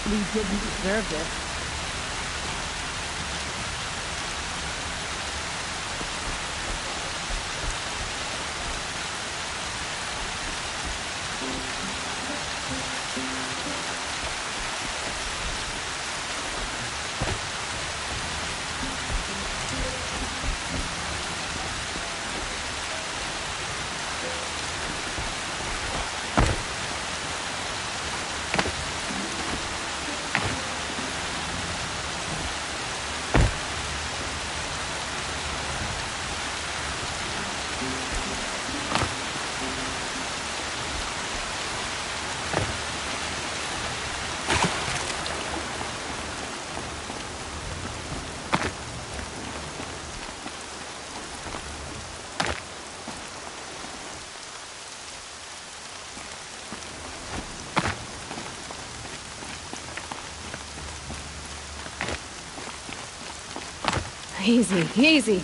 We didn't deserve this. Easy, easy.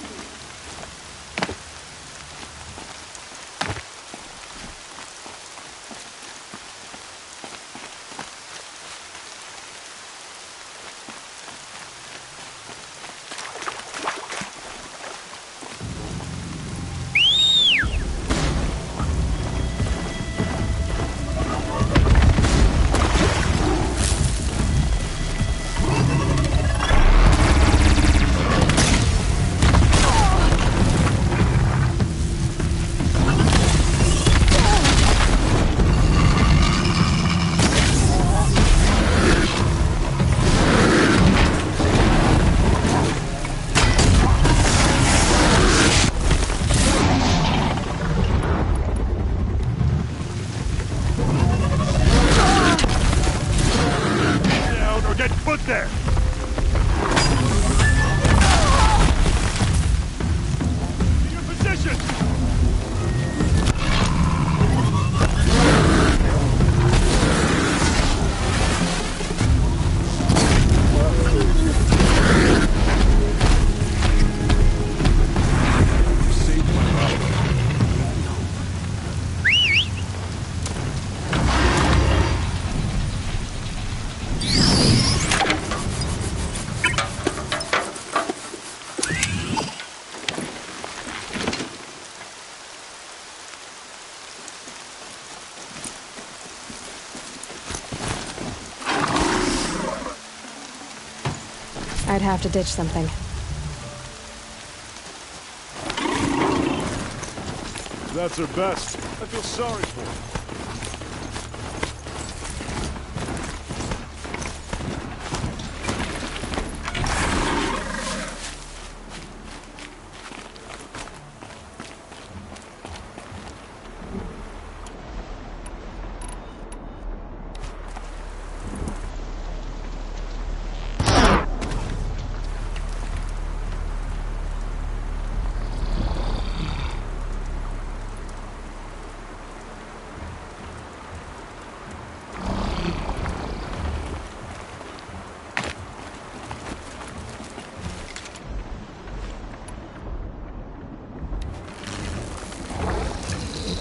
I'd have to ditch something. That's her best. I feel sorry for her.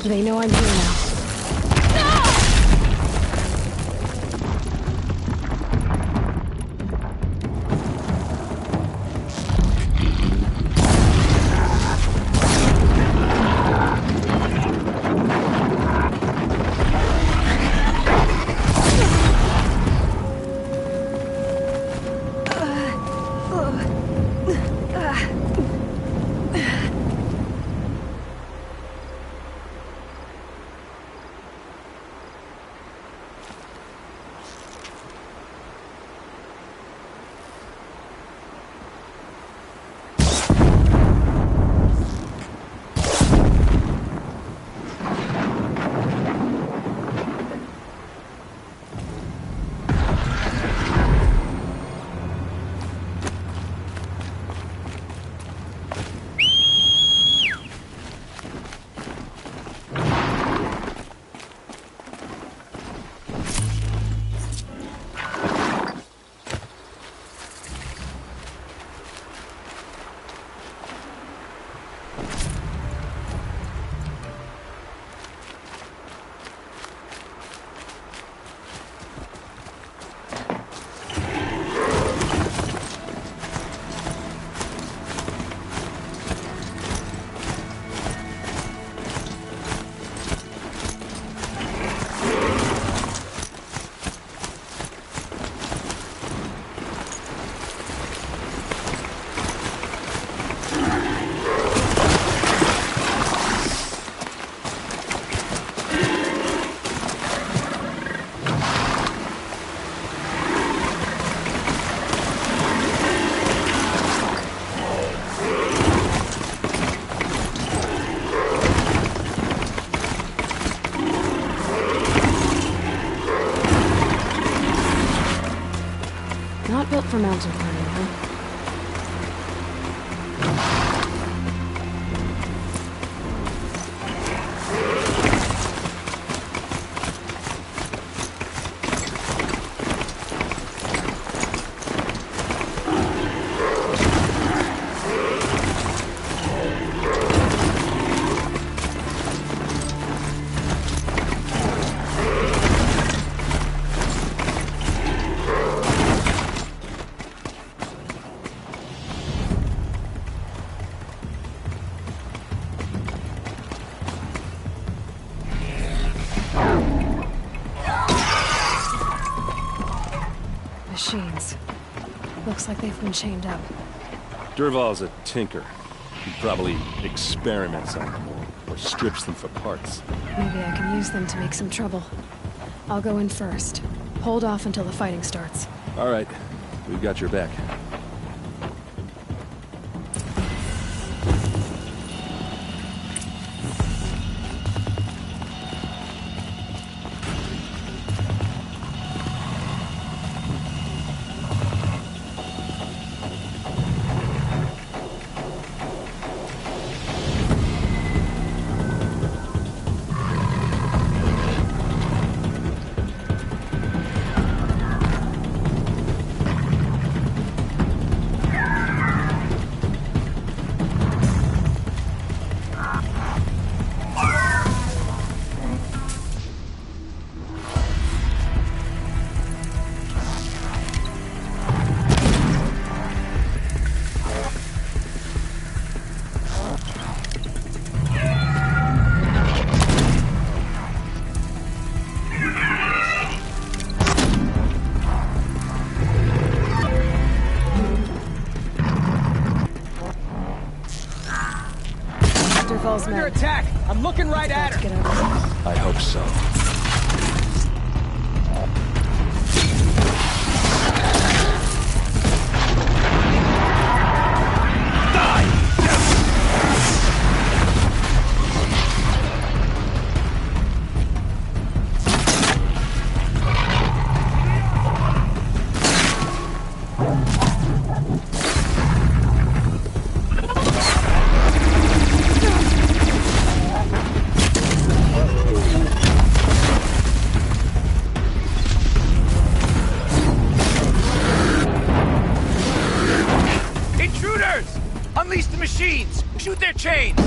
They know I'm here now. Looks like they've been chained up. Durval's a tinker. He probably experiments on them or strips them for parts. Maybe I can use them to make some trouble. I'll go in first. Hold off until the fighting starts. All right. We've got your back. Under attack! I'm looking right at her! I hope so. Unleash the machines! Shoot their chains!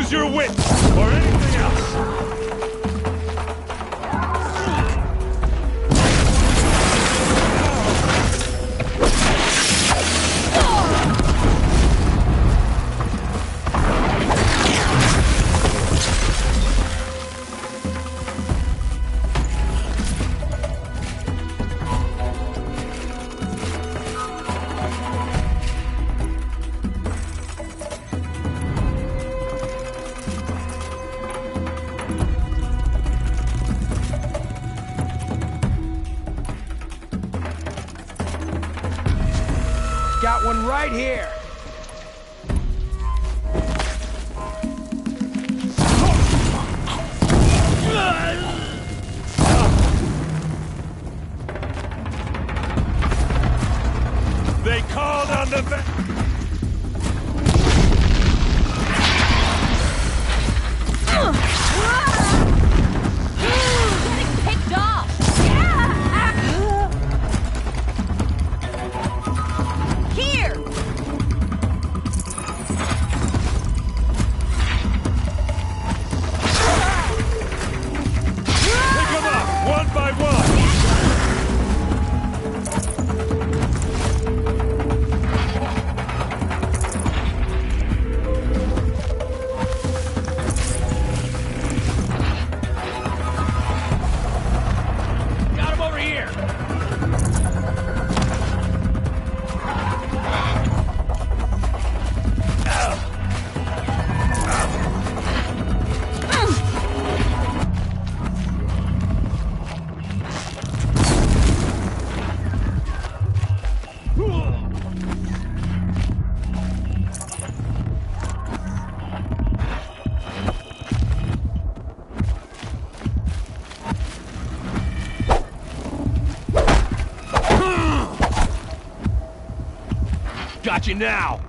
Your wit, or anything else. Got one right here. They called on the Getting picked off! Here! Pick them up, one by one! Got you now!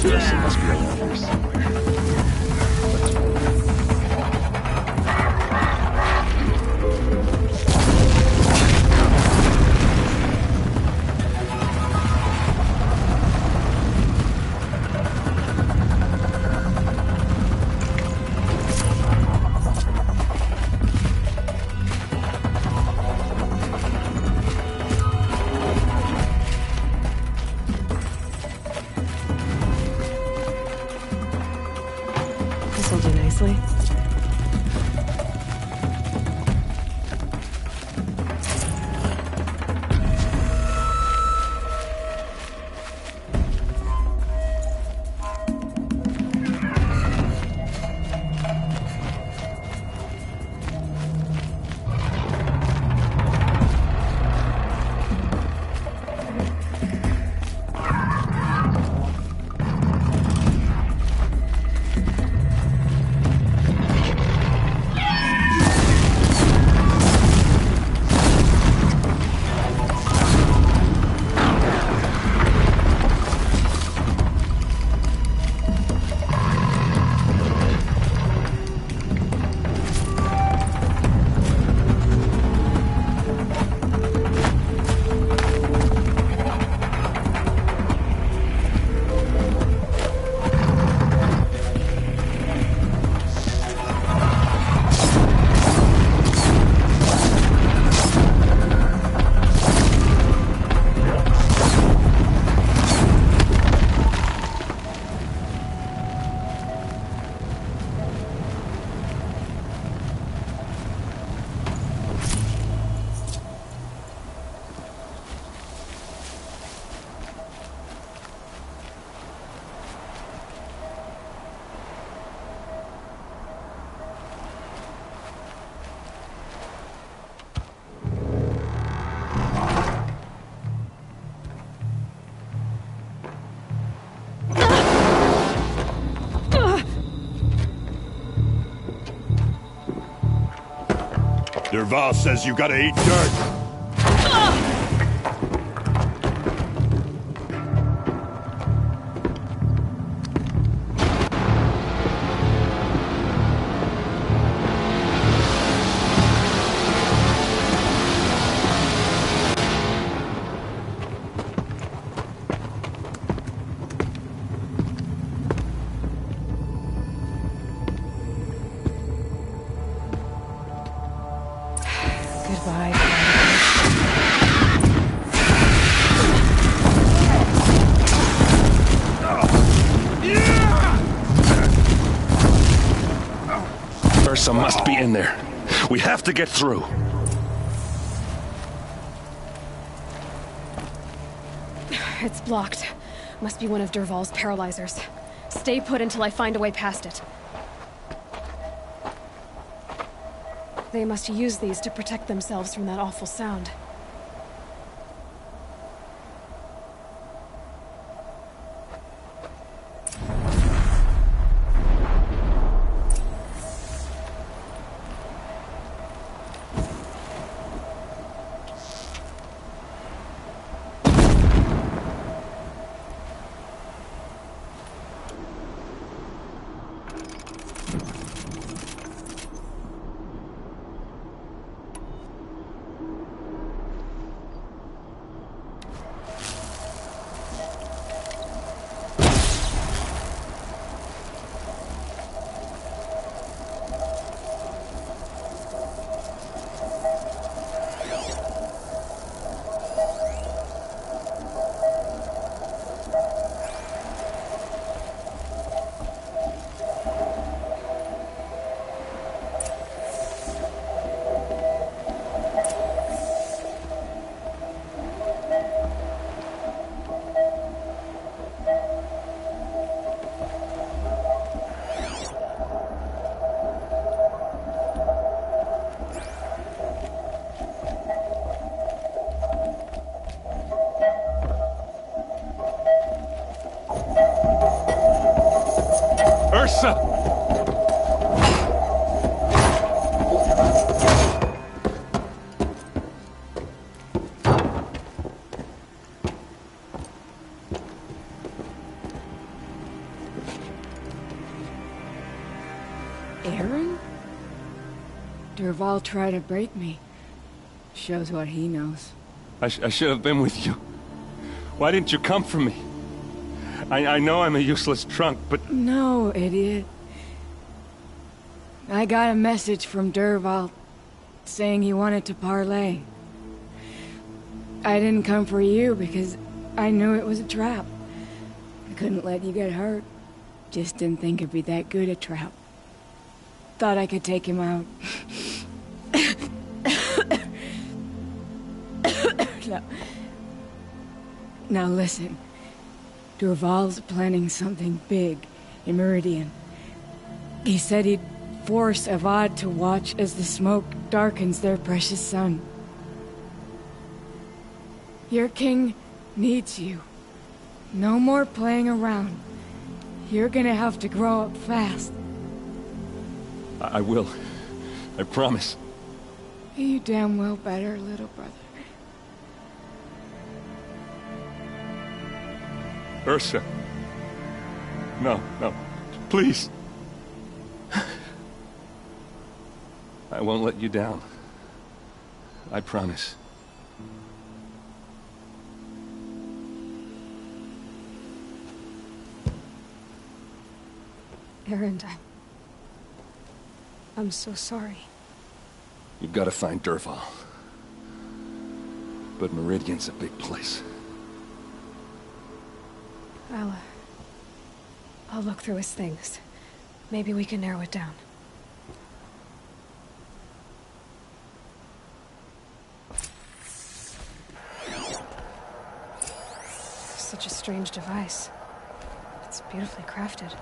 Person must be around here somewhere. This'll do nicely. Derval says you gotta eat dirt. Goodbye. Ursa must be in there. We have to get through. It's blocked. Must be one of Derval's paralyzers. Stay put until I find a way past it. They must use these to protect themselves from that awful sound. Ursa! Aaron? Dervahl tried to break me. Shows what he knows. I should have been with you. Why didn't you come for me? I know I'm a useless trunk, but... No, idiot. I got a message from Dervahl saying he wanted to parlay. I didn't come for you because I knew it was a trap. I couldn't let you get hurt. Just didn't think it'd be that good a trap. Thought I could take him out. Now listen. Dervahl's planning something big in Meridian. He said he'd force Avad to watch as the smoke darkens their precious sun. Your king needs you. No more playing around. You're gonna have to grow up fast. I will. I promise. You damn well better, little brother. Ursa. No, please. I won't let you down. I promise. Aaron, I'm so sorry. You've got to find Dervahl. But Meridian's a big place. I'll look through his things. Maybe we can narrow it down. Such a strange device. It's beautifully crafted.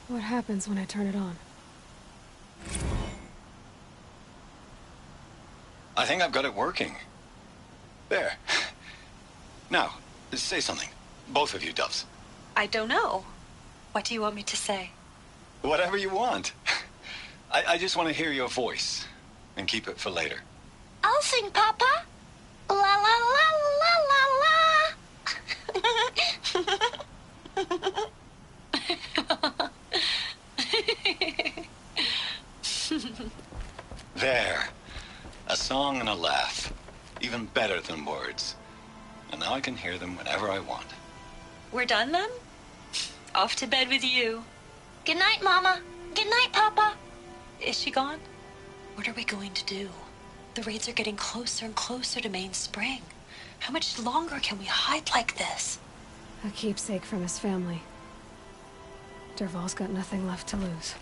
What happens when I turn it on? I think I've got it working. There. Now, say something. Both of you, Doves. I don't know. What do you want me to say? Whatever you want. I just want to hear your voice. And keep it for later. I'll sing, Papa. La la la la la la. There. A song and a laugh. Even better than words. And now I can hear them whenever I want. We're done then? Off to bed with you. Good night, Mama. Good night, Papa. Is she gone? What are we going to do? The raids are getting closer and closer to Main Spring. How much longer can we hide like this? A keepsake from his family. Dervahl's got nothing left to lose.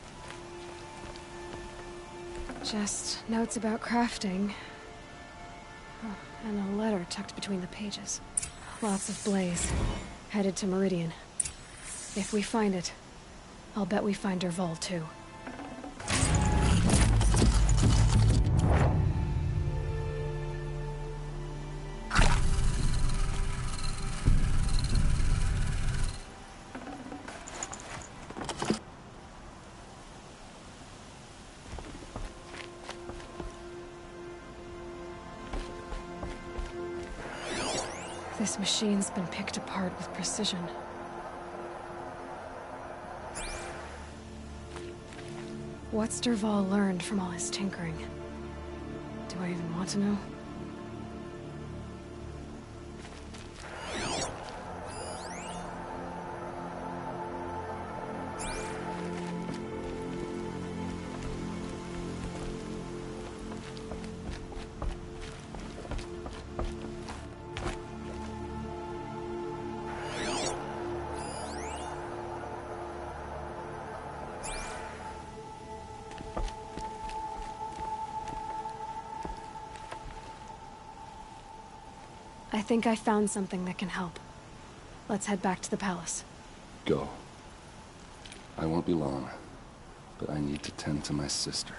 Just notes about crafting. Oh, and a letter tucked between the pages. Lots of blaze. Headed to Meridian. If we find it, I'll bet we find Dervahl too. This machine's been picked apart with precision. What's Dervahl learned from all his tinkering? Do I even want to know? I think I found something that can help. Let's head back to the palace. Go. I won't be long, but I need to tend to my sister.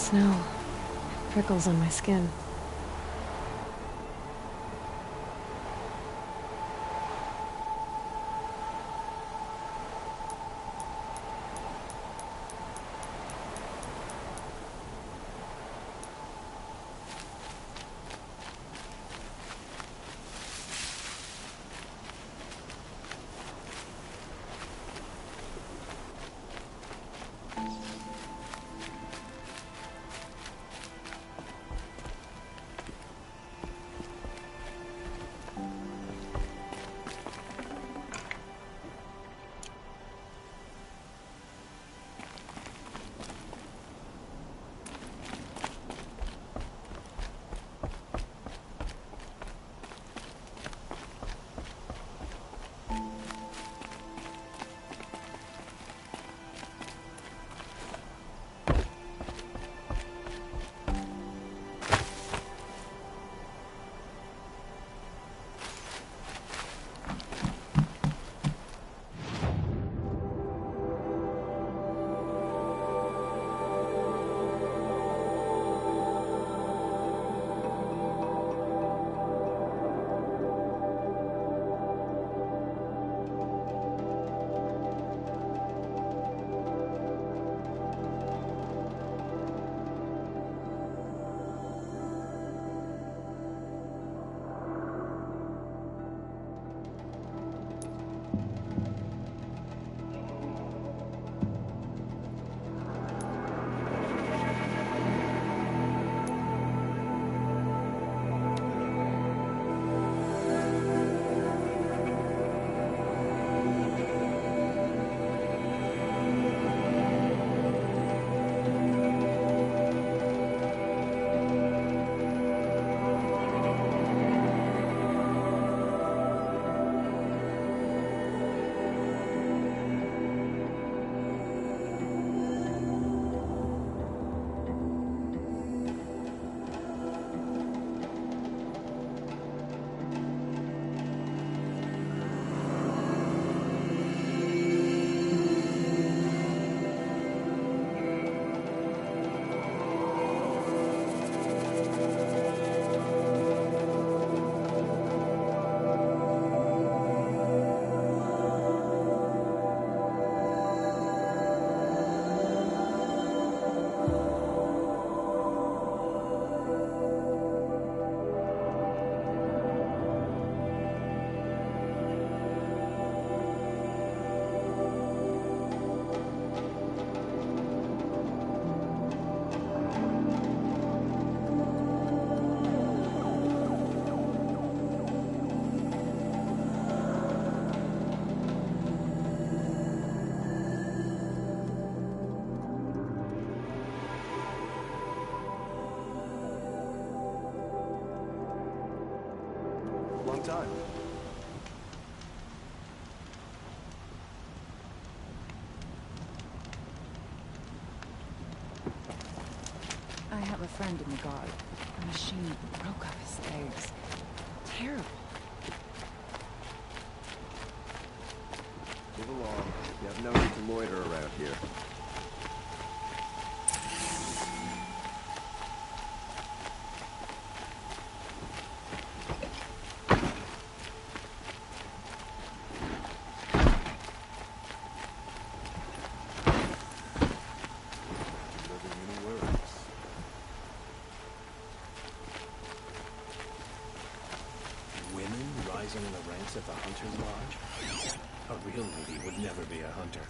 snow. Prickles on my skin. Long time. I have a friend in the guard. A machine broke off his legs. Terrible. Move along. You have no need to loiter around here. In the ranks at the Hunter's Lodge? A real lady would never be a hunter.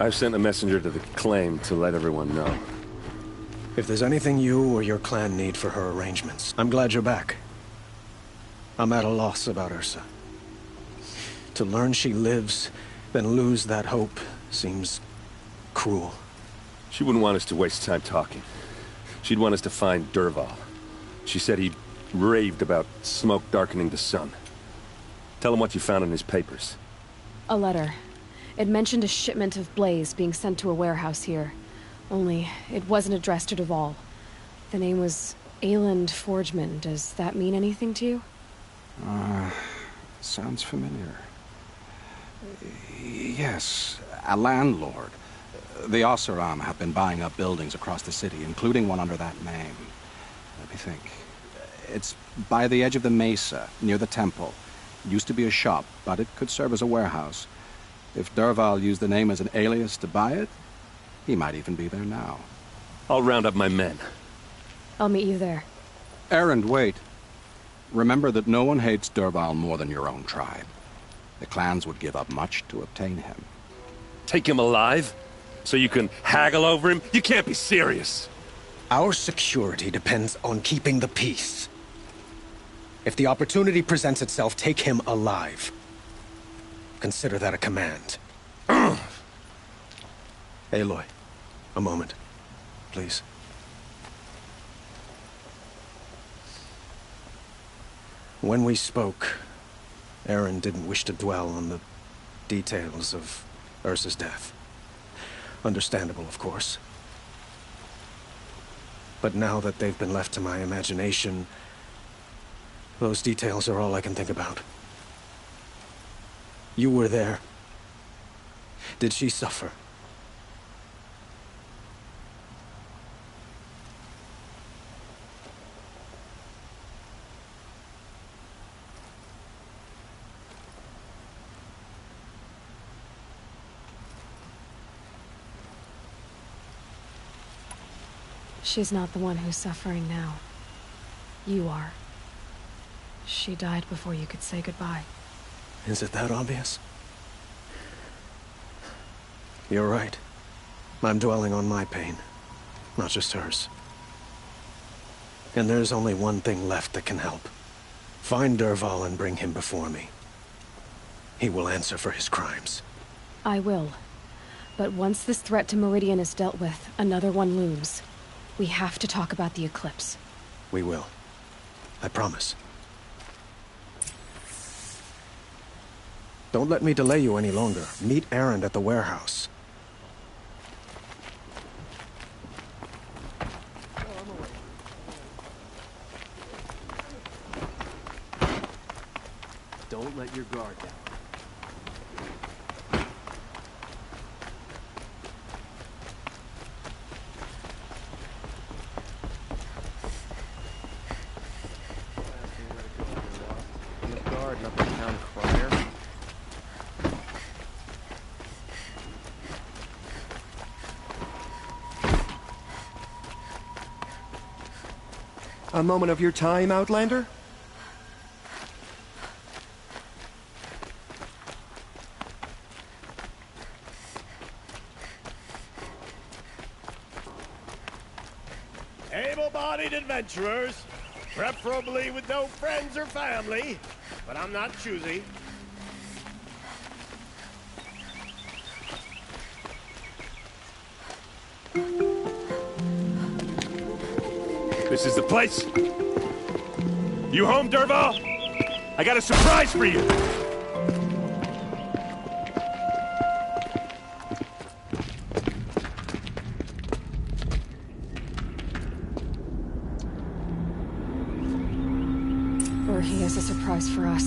I've sent a messenger to the claim to let everyone know. If there's anything you or your clan need for her arrangements, I'm glad you're back. I'm at a loss about Ursa. To learn she lives, then lose that hope, seems cruel. She wouldn't want us to waste time talking. She'd want us to find Dervahl. She said he raved about smoke darkening the sun. Tell him what you found in his papers. A letter. It mentioned a shipment of blaze being sent to a warehouse here. Only, it wasn't addressed to Dervahl. The name was Ayland Forgeman. Does that mean anything to you? Sounds familiar. Yes, a landlord. The Oseram have been buying up buildings across the city, including one under that name. Let me think. It's by the edge of the mesa, near the temple. Used to be a shop, but it could serve as a warehouse. If Dervahl used the name as an alias to buy it, he might even be there now. I'll round up my men. I'll meet you there. Erend, wait. Remember that no one hates Dervahl more than your own tribe. The clans would give up much to obtain him. Take him alive? So you can haggle over him? You can't be serious. Our security depends on keeping the peace. If the opportunity presents itself, take him alive. Consider that a command. Aloy, a moment, please. When we spoke, Erend didn't wish to dwell on the details of Ursa's death. Understandable, of course. But now that they've been left to my imagination, those details are all I can think about. You were there. Did she suffer? She's not the one who's suffering now. You are. She died before you could say goodbye. Is it that obvious? You're right. I'm dwelling on my pain, not just hers. And there's only one thing left that can help. Find Dervahl and bring him before me. He will answer for his crimes. I will. But once this threat to Meridian is dealt with, another one looms. We have to talk about the eclipse. We will. I promise. Don't let me delay you any longer. Meet Erend at the warehouse. Don't let your guard down. A moment of your time, Outlander? Able-bodied adventurers, preferably with no friends or family, but I'm not choosy. This is the place. You home, Dervahl? I got a surprise for you. Or he has a surprise for us.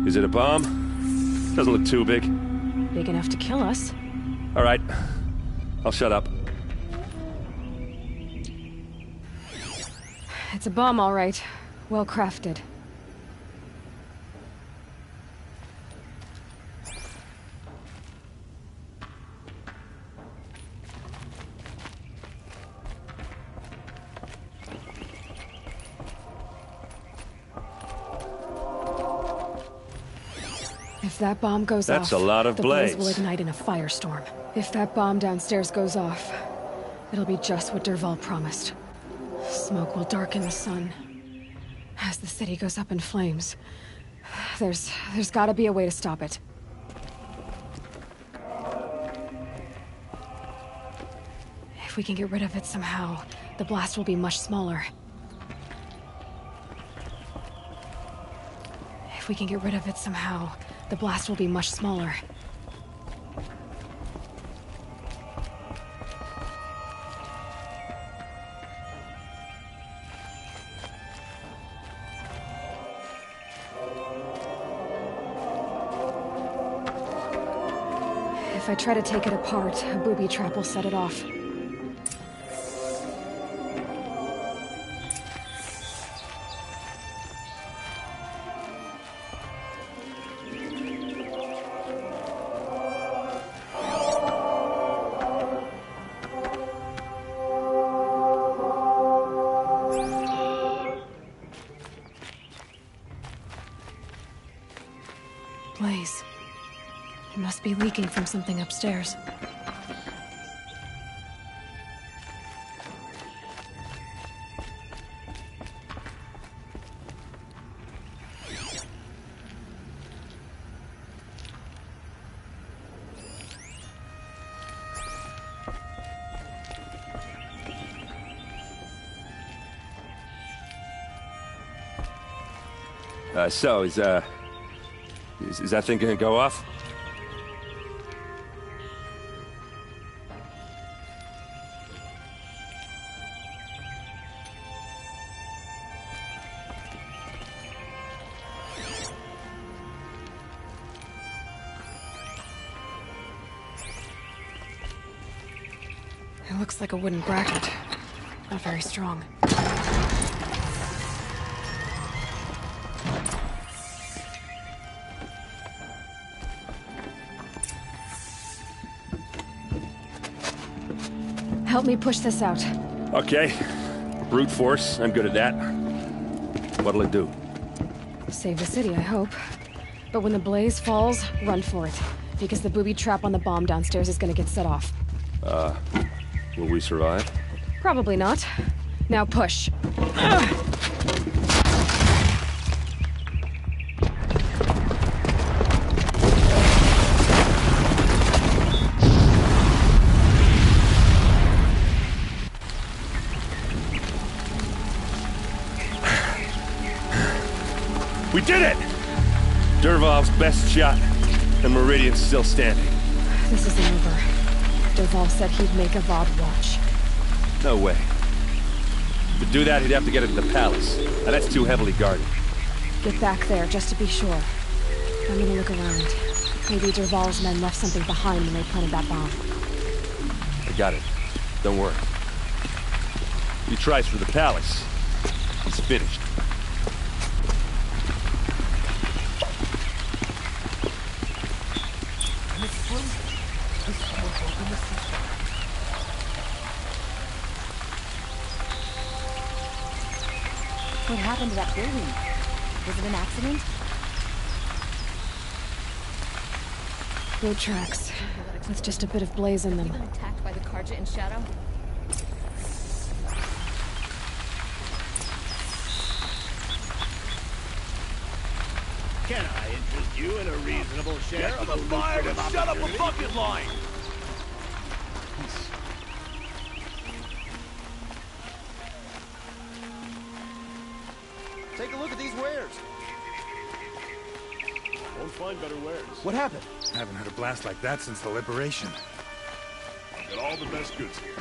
Is it a bomb? Doesn't look too big. Big enough to kill us. All right. I'll shut up. It's a bomb, all right. Well crafted. If that bomb goes off, that's a lot of the blaze. blaze will ignite in a firestorm. If that bomb downstairs goes off, it'll be just what Dervahl promised. Smoke will darken the sun. As the city goes up in flames, there's gotta be a way to stop it. If we can get rid of it somehow, the blast will be much smaller. If we can get rid of it somehow, the blast will be much smaller. If I try to take it apart, a booby trap will set it off. Blaze. It must be leaking from something upstairs. So, is that thing gonna go off? It looks like a wooden bracket. Not very strong. Help me push this out. Okay. Brute force, I'm good at that. What'll it do? Save the city, I hope. But when the blaze falls, run for it. Because the booby trap on the bomb downstairs is gonna get set off. Will we survive? Probably not. Now push. We did it! Dervahl's best shot, and Meridian's still standing. This isn't over. Dervahl said he'd make Avad watch. No way. To do that, he'd have to get into the palace. Now that's too heavily guarded. Get back there, just to be sure. I'm gonna look around. Maybe Dervahl's men left something behind when they planted that bomb. I got it. Don't worry. If he tries for the palace, he's finished. What happened to that building? Was it an accident? Boat tracks, with just a bit of blaze in them. Have you been attacked by the Karja in Shadow? Can I interest you in a reasonable share Get of to the fire and shut up a bucket line! Take a look at these wares. Won't find better wares. What happened? I haven't had a blast like that since the Liberation. Got all the best goods here.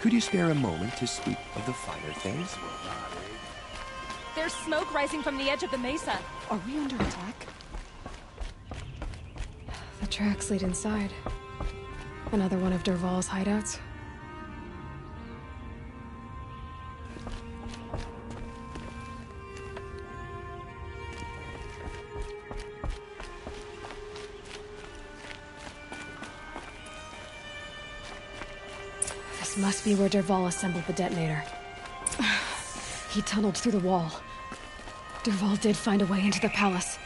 Could you spare a moment to speak of the finer things? There's smoke rising from the edge of the mesa. Are we under attack? The tracks lead inside. Another one of Dervahl's hideouts. This must be where Dervahl assembled the detonator. He tunneled through the wall. Dervahl did find a way into the palace.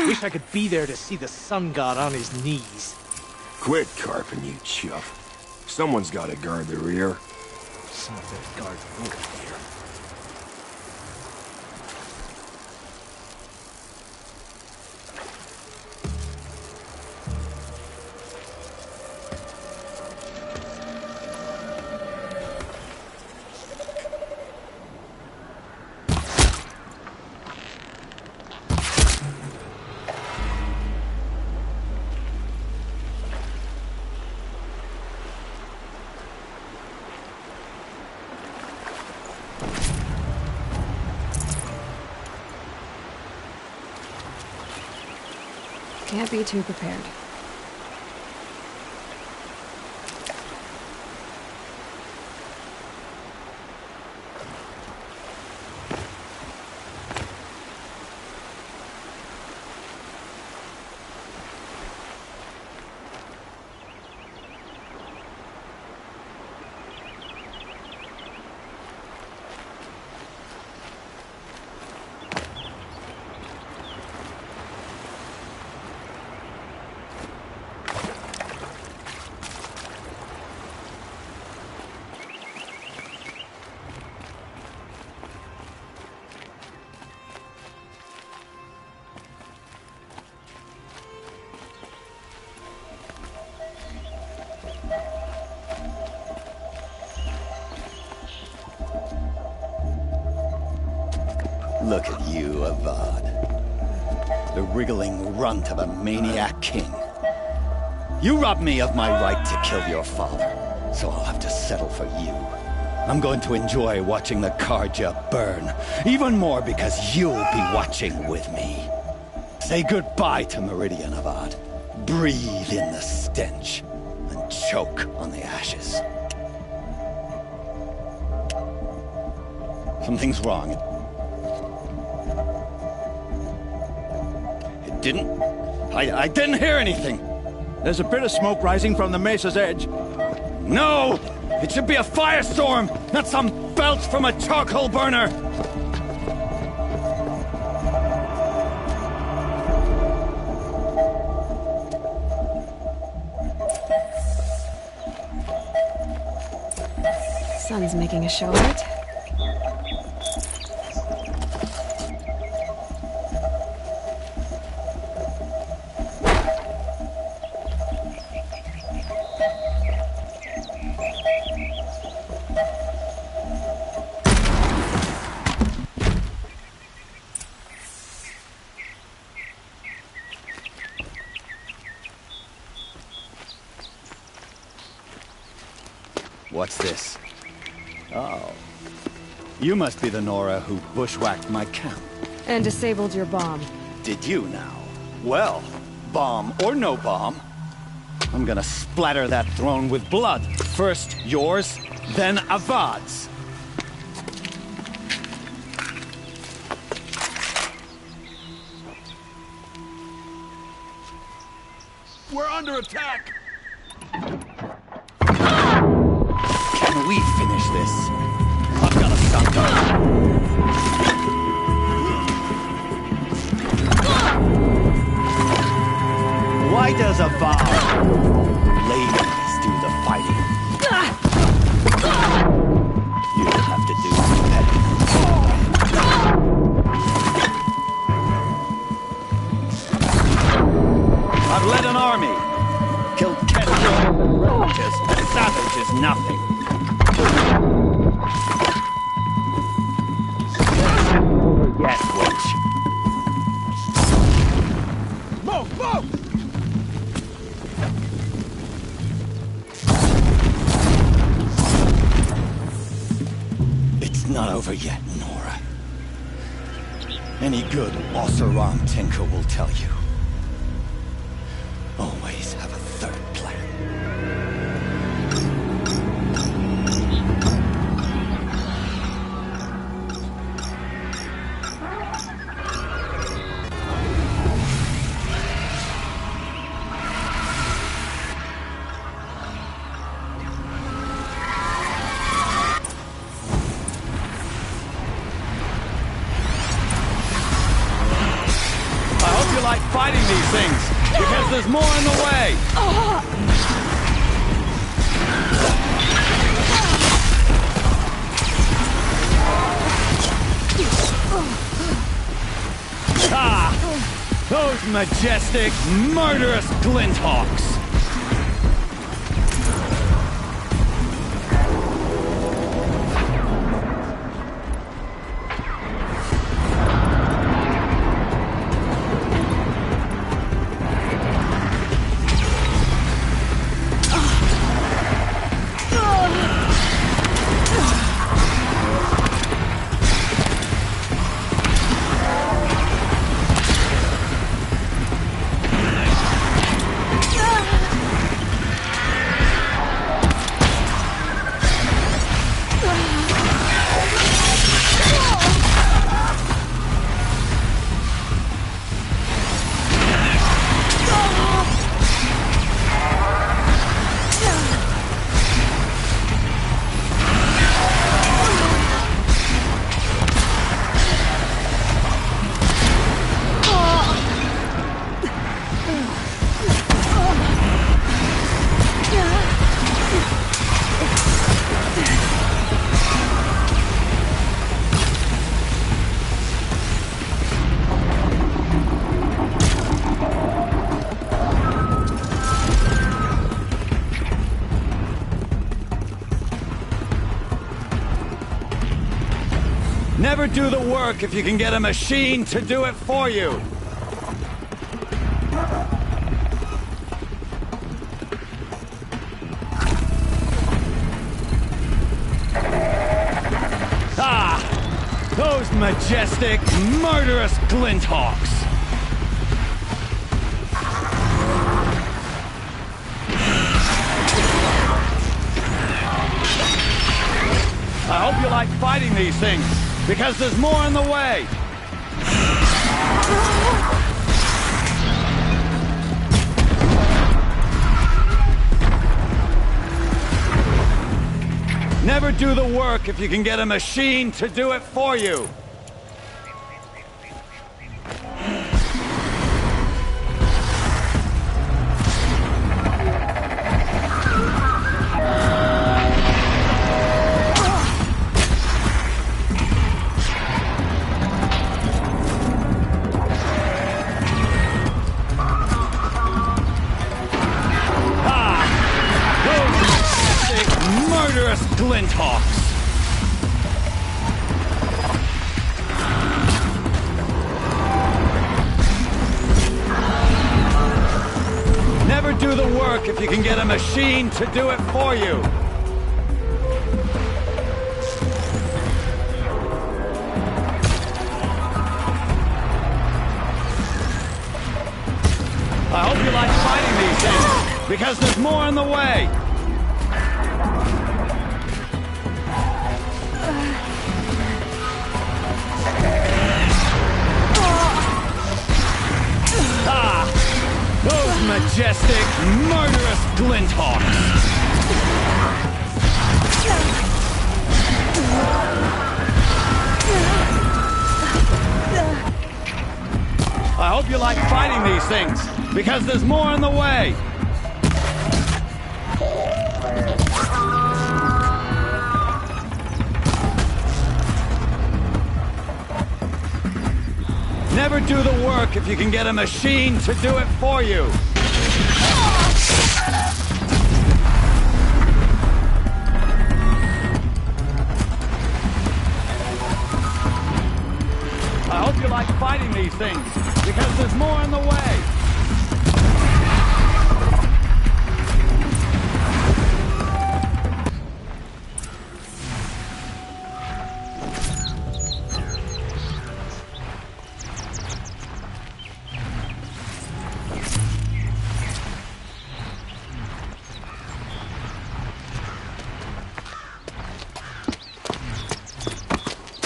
Wish I could be there to see the sun god on his knees. Quit carping, you chuff. Someone's gotta guard the rear. Someone better guard the rear. Can't be too prepared. Look at you, Avad. The wriggling runt of a maniac king. You robbed me of my right to kill your father, so I'll have to settle for you. I'm going to enjoy watching the Argh burn, even more because you'll be watching with me. Say goodbye to Meridian, Avad. Breathe in the stench, and choke on the ashes. Something's wrong. I didn't hear anything. There's a bit of smoke rising from the mesa's edge. No! It should be a firestorm, not some belch from a charcoal burner! Sun's making a show of it. What's this? Oh. You must be the Nora who bushwhacked my camp. And disabled your bomb. Did you now? Well, bomb or no bomb, I'm gonna splatter that throne with blood. First yours, then Avad's. We're under attack! Can we finish this? I've got a shotgun. Why does Avad ladies do the fighting? You'll have to do some petting. I've led an army. Killed kestrels and roaches. Savage is nothing. Yes, witch. Move! Move! It's not over yet, Nora. Any good Oseram tinker will tell you. Always have a third plan. fighting these things, because there's more in the way! Ah! Those majestic, murderous glinthawks! Never do the work if you can get a machine to do it for you. Ah! Those majestic, murderous glinthawks! I hope you like fighting these things, because there's more in the way! Never do the work if you can get a machine to do it for you! Murderous glinthawks! Never do the work if you can get a machine to do it for you! I hope you like fighting these things, because there's more in the way! Those majestic, murderous glinthawks! I hope you like fighting these things, because there's more in the way! Never do the work if you can get a machine to do it for you. I hope you like fighting these things, because there's more in the way.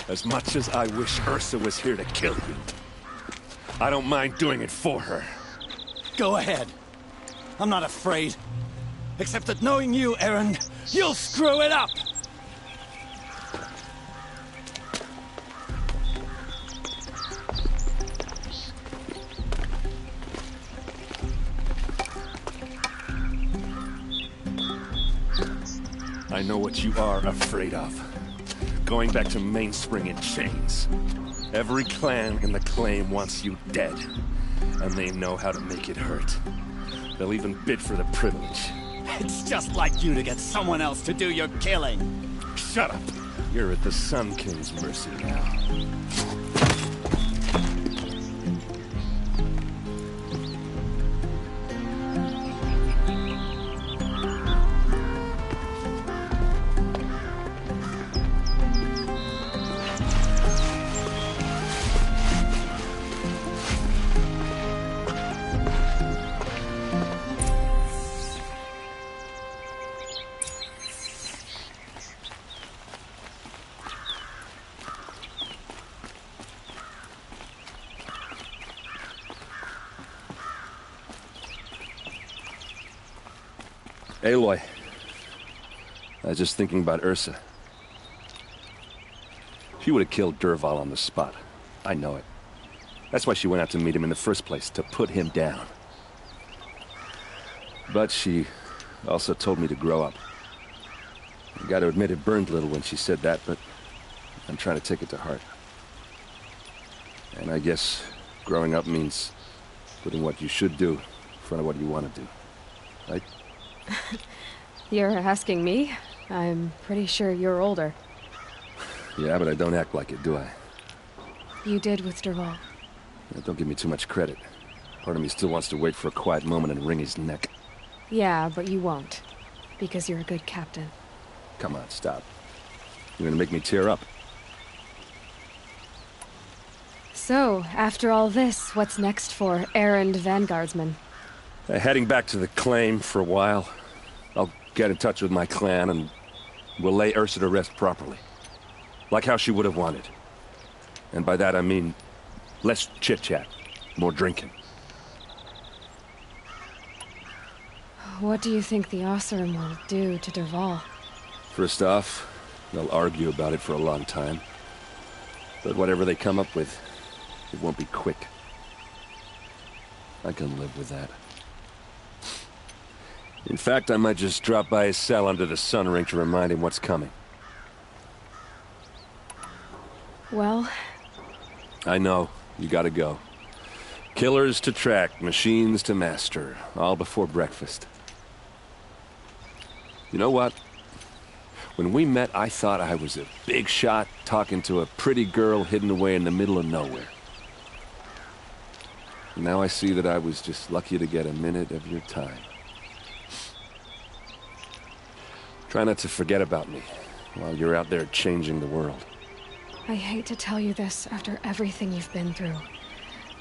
As much as I wish Ursa was here to kill you, I don't mind doing it for her. Go ahead. I'm not afraid. Except that knowing you, Aaron, you'll screw it up! I know what you are afraid of. Going back to Mainspring in chains. Every clan in the claim wants you dead. And they know how to make it hurt. They'll even bid for the privilege. It's just like you to get someone else to do your killing. Shut up! You're at the Sun King's mercy now. Aloy, I was just thinking about Ursa. She would have killed Dervahl on the spot. I know it. That's why she went out to meet him in the first place, to put him down. But she also told me to grow up. I gotta admit it burned a little when she said that, but I'm trying to take it to heart. And I guess growing up means putting what you should do in front of what you want to do. Right? You're asking me? I'm pretty sure you're older. Yeah, but I don't act like it, do I? You did with Dervahl. Yeah, don't give me too much credit. Part of me still wants to wait for a quiet moment and wring his neck. Yeah, but you won't. Because you're a good captain. Come on, stop. You're gonna make me tear up. So, after all this, what's next for errand vanguardsman? Heading back to the claim for a while. I'll get in touch with my clan and we'll lay Ursa to rest properly. Like how she would have wanted. And by that I mean less chit-chat, more drinking. What do you think the Oseram will do to Dervahl? First off, they'll argue about it for a long time. But whatever they come up with, it won't be quick. I can live with that. In fact, I might just drop by his cell under the sun ring to remind him what's coming. Well? I know. You gotta go. Killers to track, machines to master. All before breakfast. You know what? When we met, I thought I was a big shot talking to a pretty girl hidden away in the middle of nowhere. Now I see that I was just lucky to get a minute of your time. Try not to forget about me while you're out there changing the world. I hate to tell you this after everything you've been through,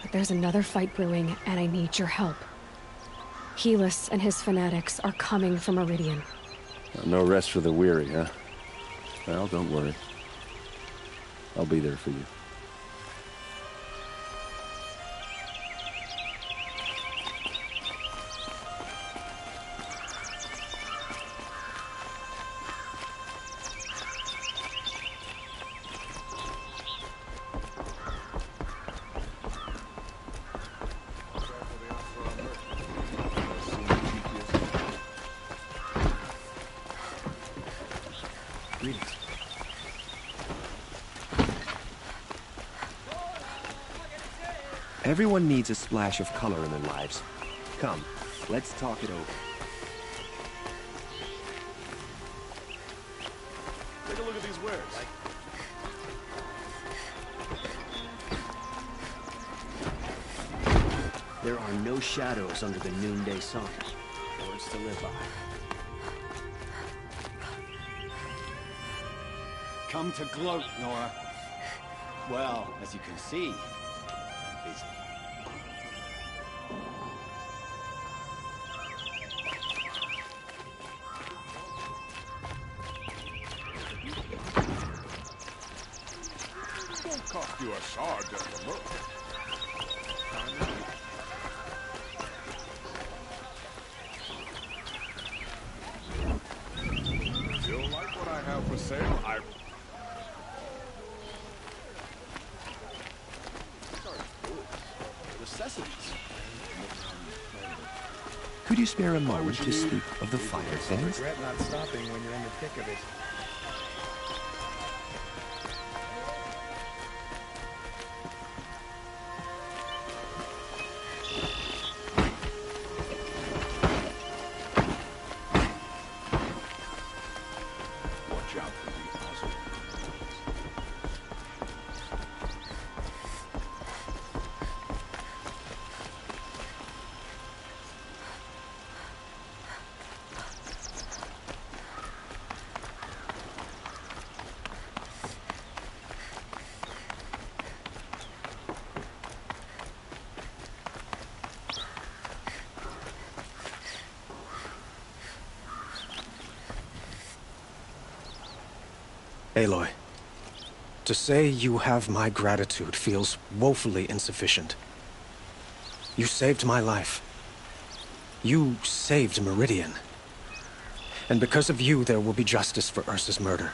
but there's another fight brewing and I need your help. Helis and his fanatics are coming for Meridian. No rest for the weary, huh? Well, don't worry. I'll be there for you. Everyone needs a splash of color in their lives. Come, let's talk it over. Take a look at these wares. There are no shadows under the noonday sun. Words to live by. Come to gloat, Nora. Well, as you can see, busy. Won't cost you a shard just to look. You'll like what I have for sale. Necessities. Could you spare a moment to speak of the finer things? Regret not stopping when you're in the thick of it. Watch out for the Oscar. Aloy, to say you have my gratitude feels woefully insufficient. You saved my life. You saved Meridian. And because of you, there will be justice for Ursa's murder.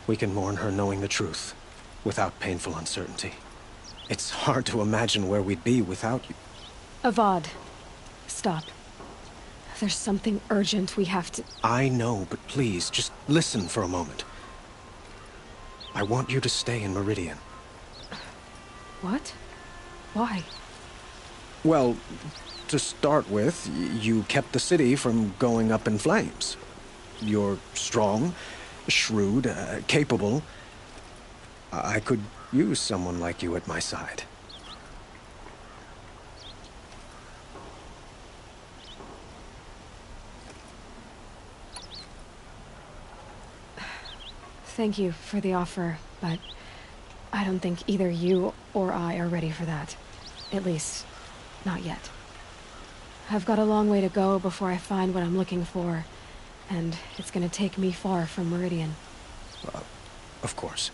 We can mourn her knowing the truth, without painful uncertainty. It's hard to imagine where we'd be without you. Avad, stop. There's something urgent we have to... I know, but please, just listen for a moment. I want you to stay in Meridian. What? Why? Well, to start with, you kept the city from going up in flames. You're strong, shrewd, capable. I could use someone like you at my side. Thank you for the offer, but I don't think either you or I are ready for that. At least, not yet. I've got a long way to go before I find what I'm looking for, and it's gonna take me far from Meridian. Of course.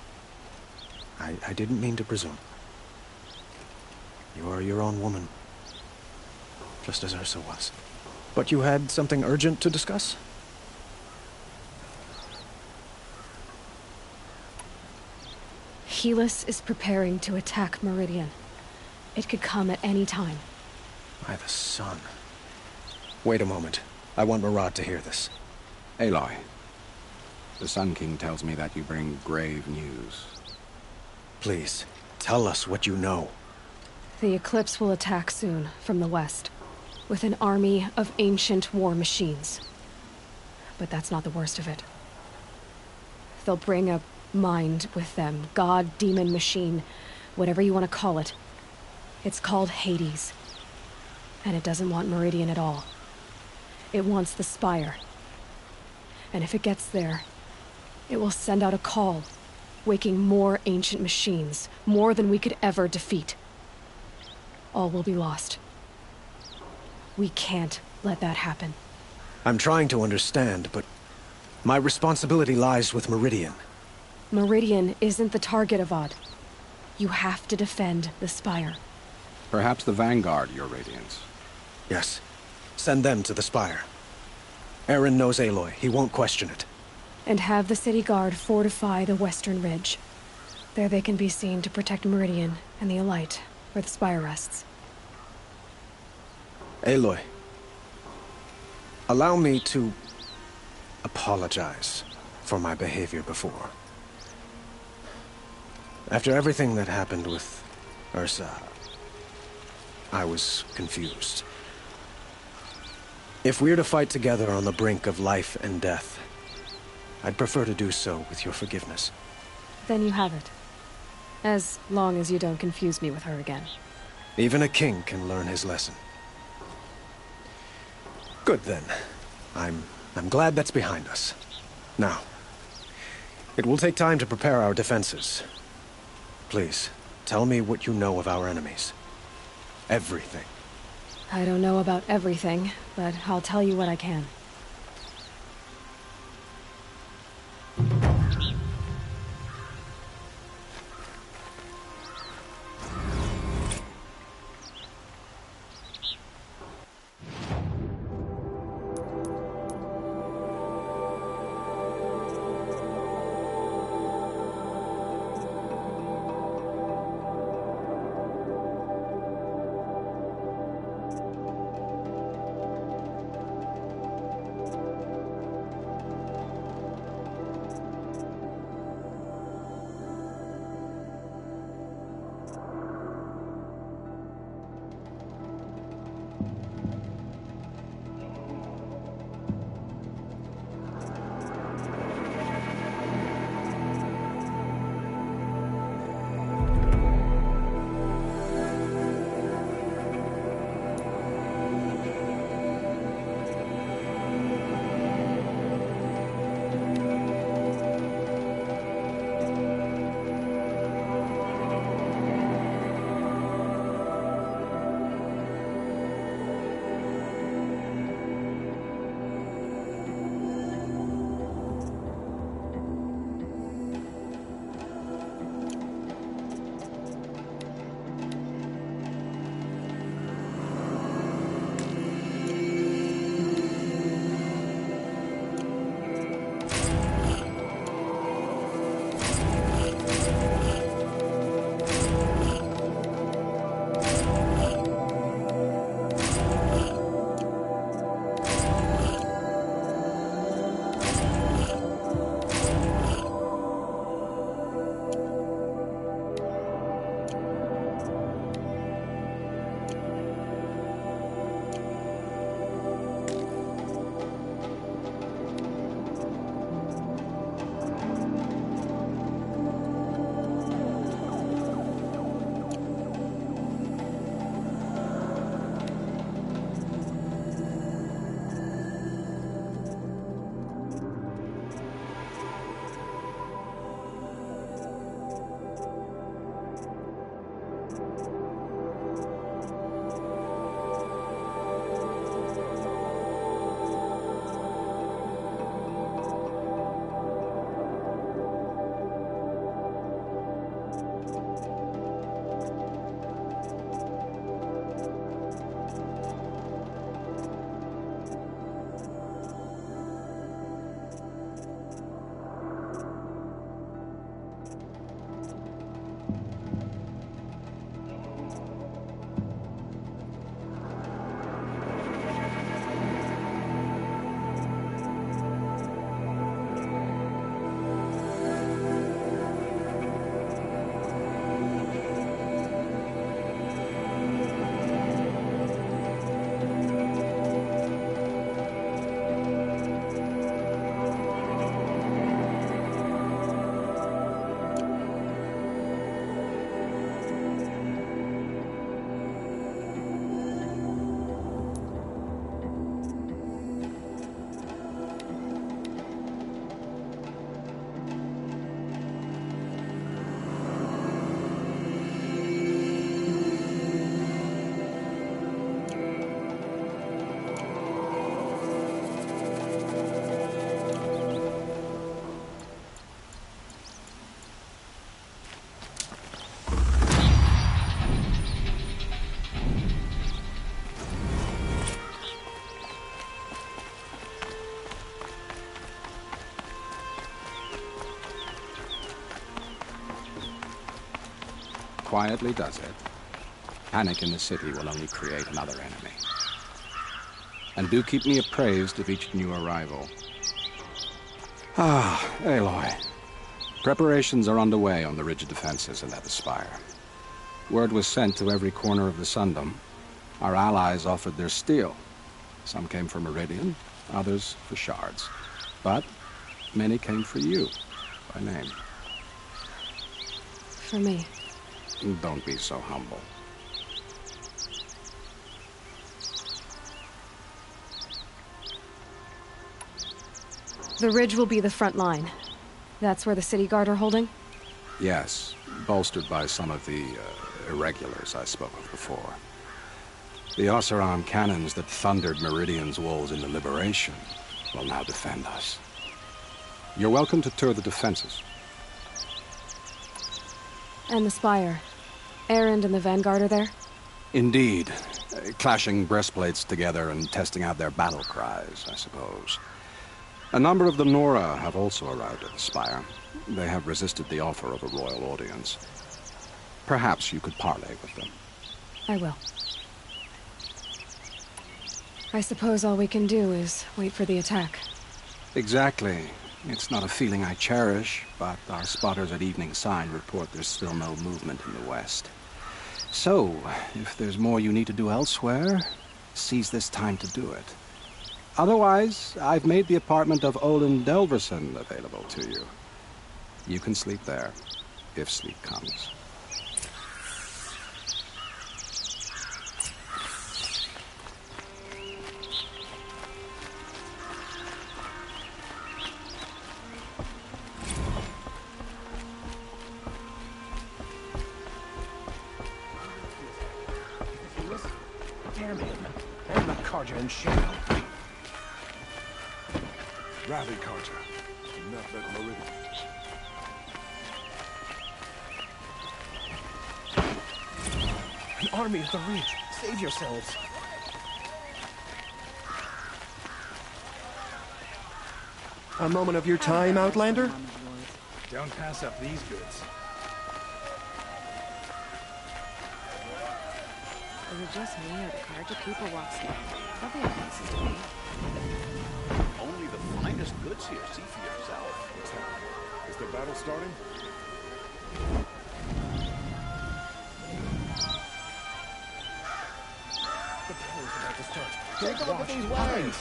I didn't mean to presume. You are your own woman, just as Ursa was. But you had something urgent to discuss? Helis is preparing to attack Meridian. It could come at any time. By the sun. Wait a moment. I want Murad to hear this. Aloy, the Sun King tells me that you bring grave news. Please, tell us what you know. The Eclipse will attack soon, from the west, with an army of ancient war machines. But that's not the worst of it. They'll bring a mind with them, god, demon, machine, whatever you want to call it. It's called Hades. And it doesn't want Meridian at all. It wants the Spire. And if it gets there, it will send out a call, waking more ancient machines, more than we could ever defeat. All will be lost. We can't let that happen. I'm trying to understand, but my responsibility lies with Meridian. Meridian isn't the target, Avad. You have to defend the Spire. Perhaps the Vanguard, Your Radiance. Yes. Send them to the Spire. Eren knows Aloy. He won't question it. And have the city guard fortify the western ridge. There they can be seen to protect Meridian and the Elite, where the Spire rests. Aloy, allow me to apologize for my behavior before. After everything that happened with Ursa, I was confused. If we're to fight together on the brink of life and death, I'd prefer to do so with your forgiveness. Then you have it. As long as you don't confuse me with her again. Even a king can learn his lesson. Good then. I'm glad that's behind us. Now, it will take time to prepare our defenses. Please, tell me what you know of our enemies. Everything. I don't know about everything, but I'll tell you what I can. quietly does it, panic in the city will only create another enemy. And do keep me appraised of each new arrival. Ah, Aloy. Preparations are underway on the ridge defenses and at the spire. Word was sent to every corner of the Sundom. Our allies offered their steel. Some came for Meridian, others for shards. But many came for you, by name. For me. Don't be so humble. The ridge will be the front line. That's where the city guard are holding? Yes, bolstered by some of the irregulars I spoke of before. The Oseram cannons that thundered Meridian's walls in the Liberation will now defend us. You're welcome to tour the defenses. And the spire. Erend and the Vanguard are there? Indeed. Clashing breastplates together and testing out their battle cries, I suppose. A number of the Nora have also arrived at the spire. They have resisted the offer of a royal audience. Perhaps you could parley with them. I will. I suppose all we can do is wait for the attack. Exactly. It's not a feeling I cherish, but our spotters at Evening Sign report there's still no movement in the west. So, if there's more you need to do elsewhere, seize this time to do it. Otherwise, I've made the apartment of Olin Delverson available to you. You can sleep there, if sleep comes. Damn him. And the Karja and Shadow. Rally, Karja. Enough at Meridian. An army at the ridge. Save yourselves. A moment of your time, Outlander? Don't pass up these goods. Is it just me or the Karja people walk slow? They'll be places to be. Only the finest goods here. See for yourself. What's happening? Is the battle starting? The battle's about to start. Take a look at these wagons.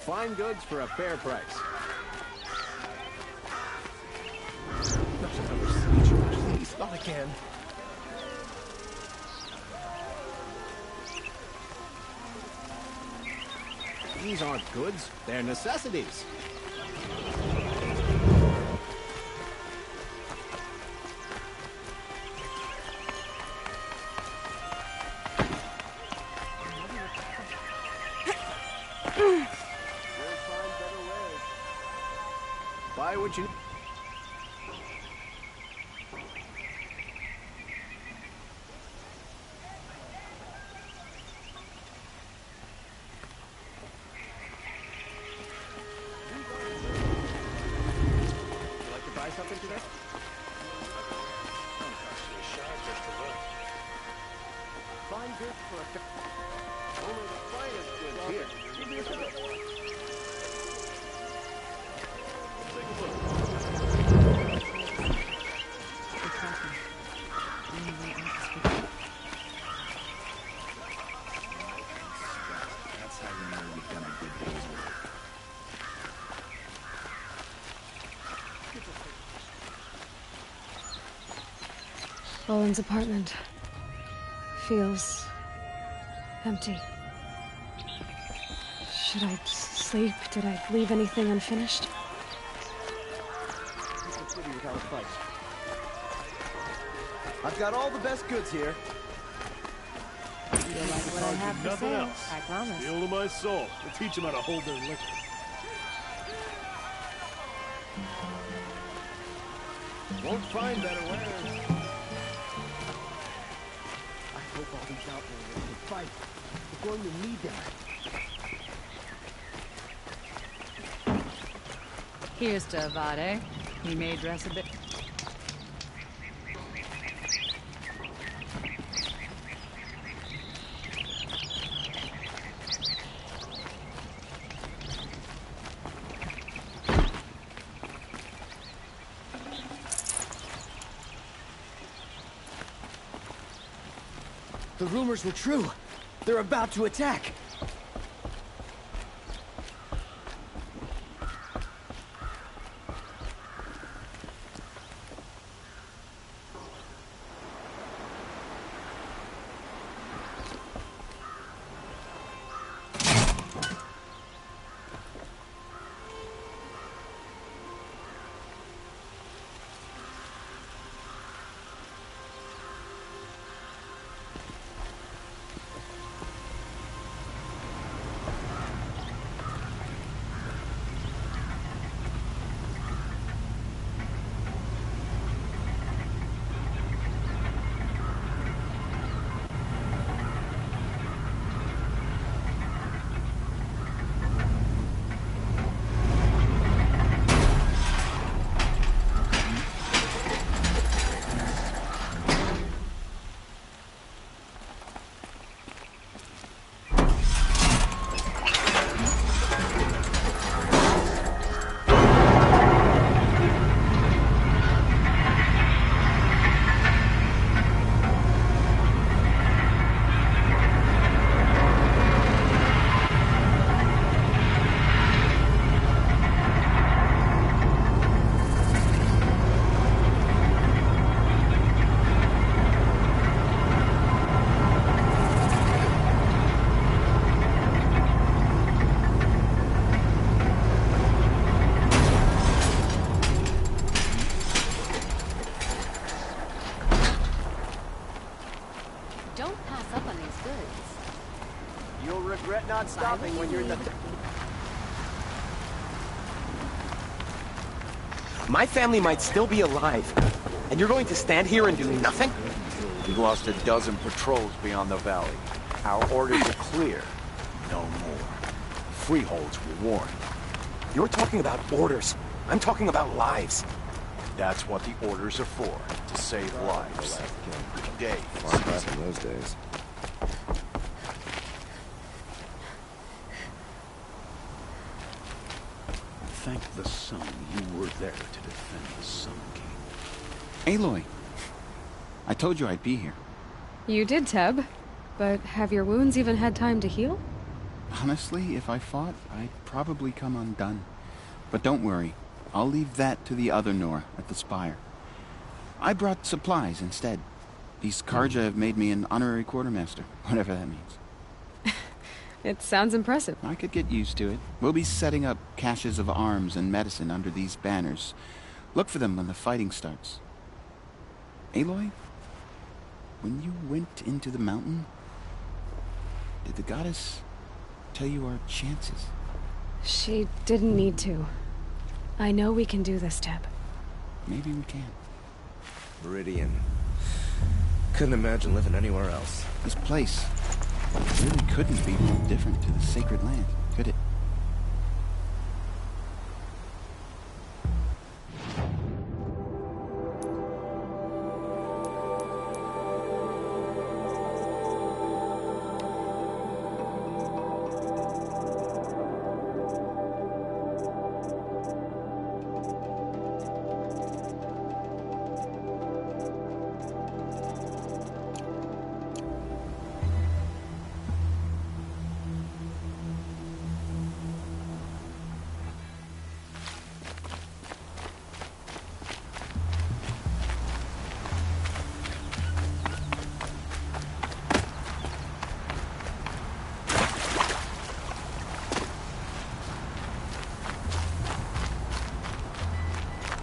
Fine goods for a fair price. Not another siege. Please, not again. These aren't goods, they're necessities. Buy what you... Something today? Fine goods for a... Only the finest goods here. Give me a second. Take a look. That's how you know you've done a good day's work. Olin's apartment feels empty. Should I sleep? Did I leave anything unfinished? I've got all the best goods here. You'll like what I have for Nothing sale, else. I promise. Steel to my soul. We'll teach them how to hold their liquor. Won't find better wares. out there ready to fight. We're going to need them. Here's to Avade. He may dress a bit... The rumors were true. They're about to attack. Not stopping when you're in the... My family might still be alive, and you're going to stand here and do nothing? We've lost a dozen patrols beyond the valley. Our orders are clear. No more. Freeholds were warned. You're talking about orders. I'm talking about lives. That's what the orders are for, to save lives. Good day. Far past in those days. Thank the sun you were there to defend the Sun King. Aloy, I told you I'd be here. You did, Teb. But have your wounds even had time to heal? Honestly, if I fought, I'd probably come undone. But don't worry, I'll leave that to the other Nora at the Spire. I brought supplies instead. These Karja have made me an honorary quartermaster, whatever that means. It sounds impressive. I could get used to it. We'll be setting up caches of arms and medicine under these banners. Look for them when the fighting starts. Aloy, when you went into the mountain, did the goddess tell you our chances? She didn't need to. I know we can do this, Teb. Maybe we can. Meridian. Couldn't imagine living anywhere else. This place really couldn't be more different to the sacred land, could it?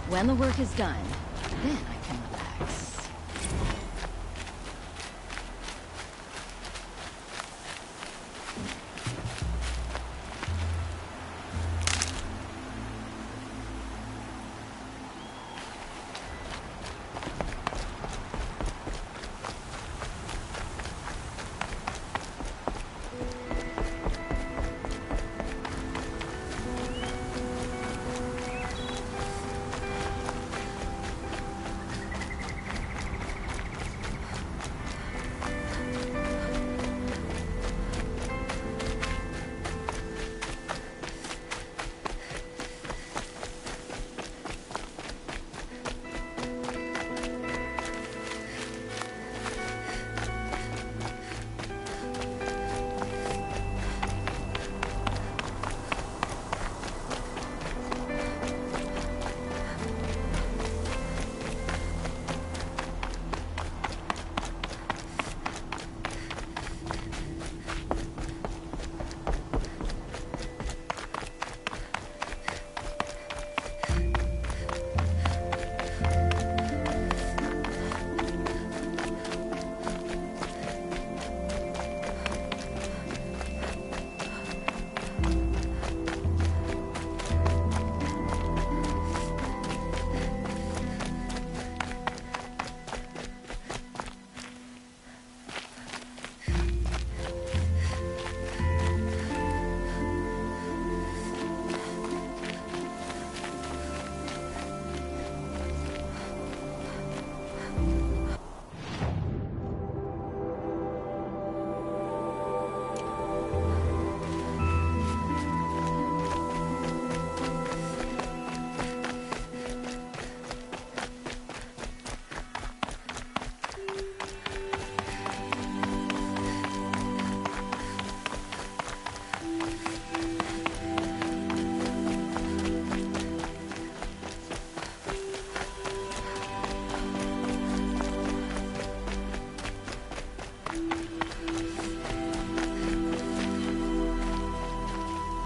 When the work is done, then I can relax.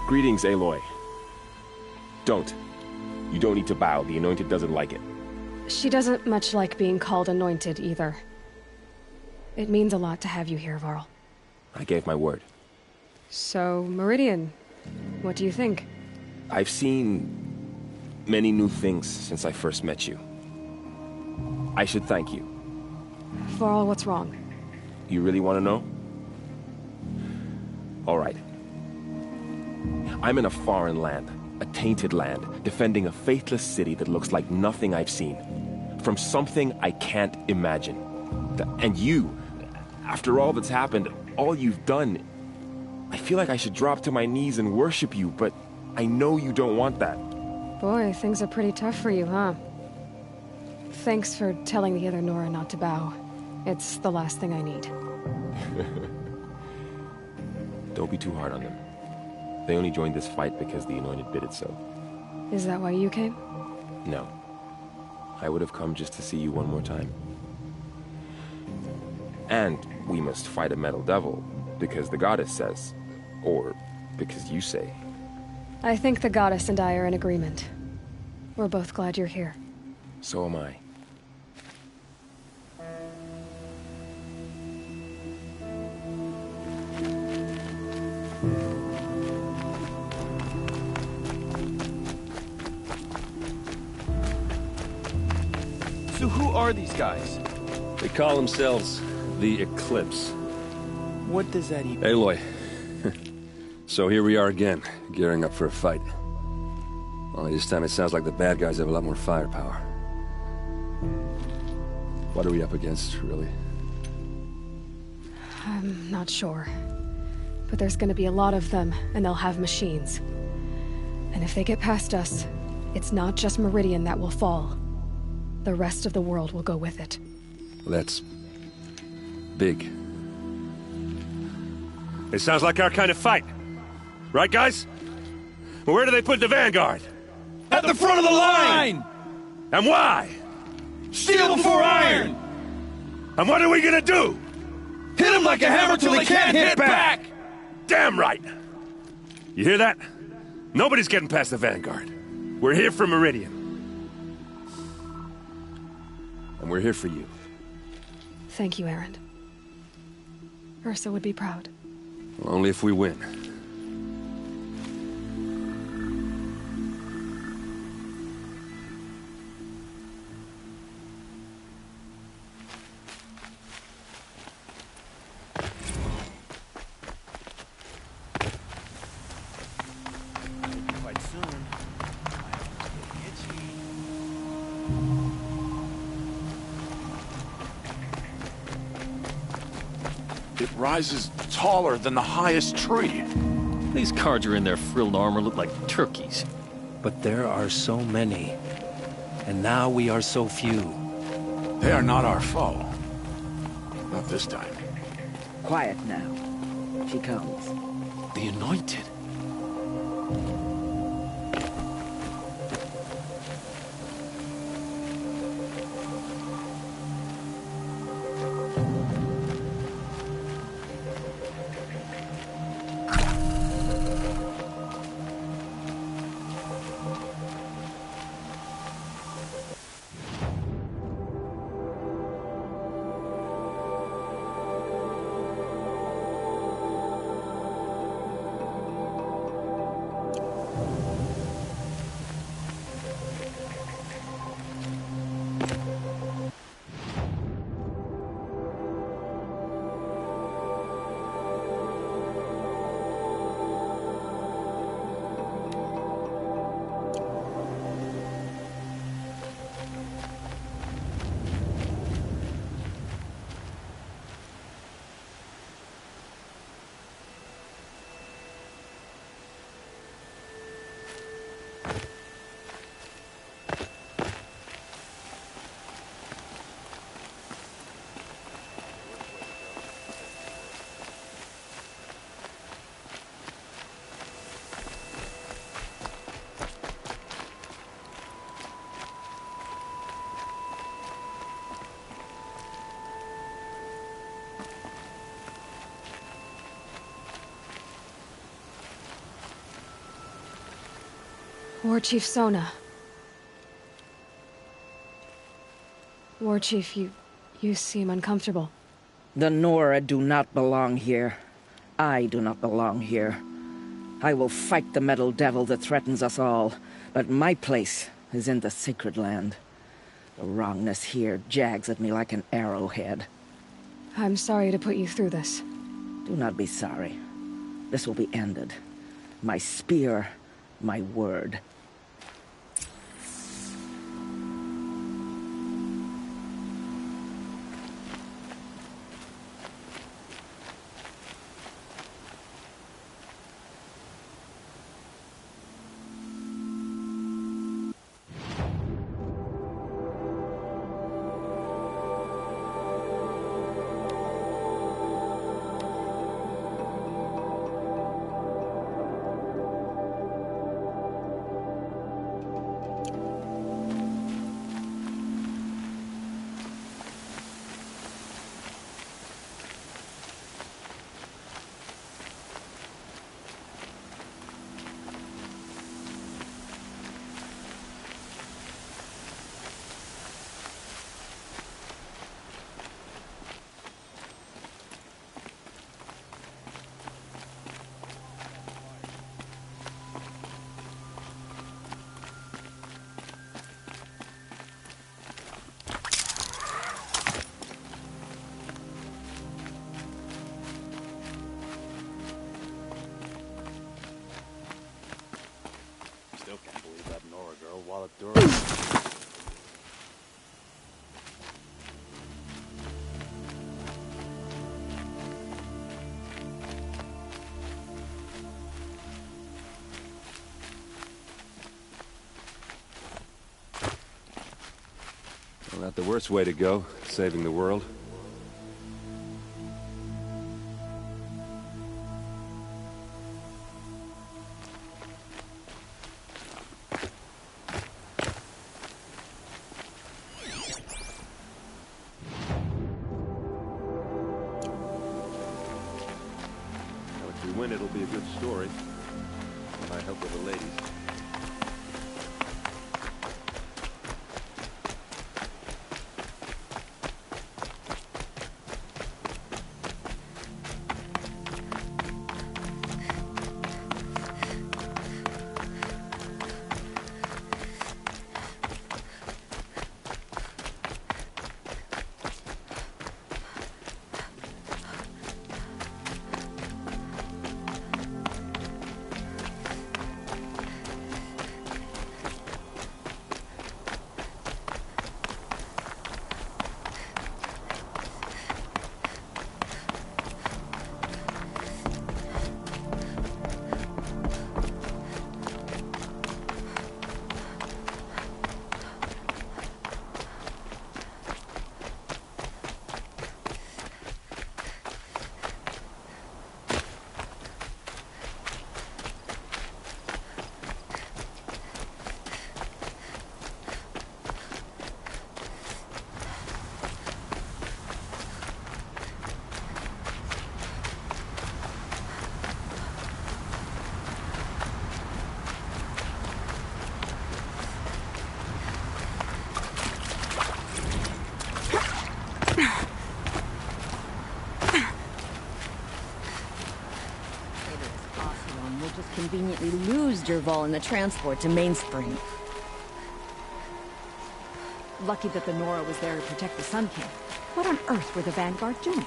Greetings, Aloy. Don't. You don't need to bow. The Anointed doesn't like it. She doesn't much like being called Anointed, either. It means a lot to have you here, Varl. I gave my word. So, Meridian, what do you think? I've seen many new things since I first met you. I should thank you. Varl, what's wrong? You really want to know? All right. I'm in a foreign land, a tainted land, defending a faithless city that looks like nothing I've seen. From something I can't imagine. And you, after all that's happened, all you've done, I feel like I should drop to my knees and worship you, but I know you don't want that. Boy, things are pretty tough for you, huh? Thanks for telling the other Nora not to bow. It's the last thing I need. Don't be too hard on them. They only joined this fight because the Anointed bid it so. Is that why you came? No. I would have come just to see you one more time. And we must fight a metal devil, because the goddess says. Or because you say. I think the goddess and I are in agreement. We're both glad you're here. So am I. So who are these guys? They call themselves the Eclipse. What does that even... Aloy. So here we are again, gearing up for a fight. Only this time it sounds like the bad guys have a lot more firepower. What are we up against, really? I'm not sure. But there's gonna be a lot of them, and they'll have machines. And if they get past us, it's not just Meridian that will fall. The rest of the world will go with it. That's... big. It sounds like our kind of fight. Right, guys? Where do they put the Vanguard? At the front of the line! And why? Steel before iron! And what are we gonna do? Hit him like a hammer till he can't hit back! Damn right! You hear that? Nobody's getting past the Vanguard. We're here for Meridian. And we're here for you. Thank you, Erend. Ursa would be proud. Well, only if we win. Quite soon. It rises taller than the highest tree. These Carja in their frilled armor look like turkeys. But there are so many. And now we are so few. They are not our foe. Not this time. Quiet now. She comes. The Anointed. War Chief Sona. War Chief, you seem uncomfortable. The Nora do not belong here. I do not belong here. I will fight the metal devil that threatens us all, but my place is in the sacred land. The wrongness here jags at me like an arrowhead. I'm sorry to put you through this. Do not be sorry. This will be ended. My spear, my word. Still can't believe that Nora girl walloped Dora. Well, not the worst way to go, saving the world. If we win, it'll be a good story. And I hope with the ladies. Conveniently lose Dervahl in the transport to Mainspring. Lucky that the Nora was there to protect the Sun King. What on earth were the Vanguard doing?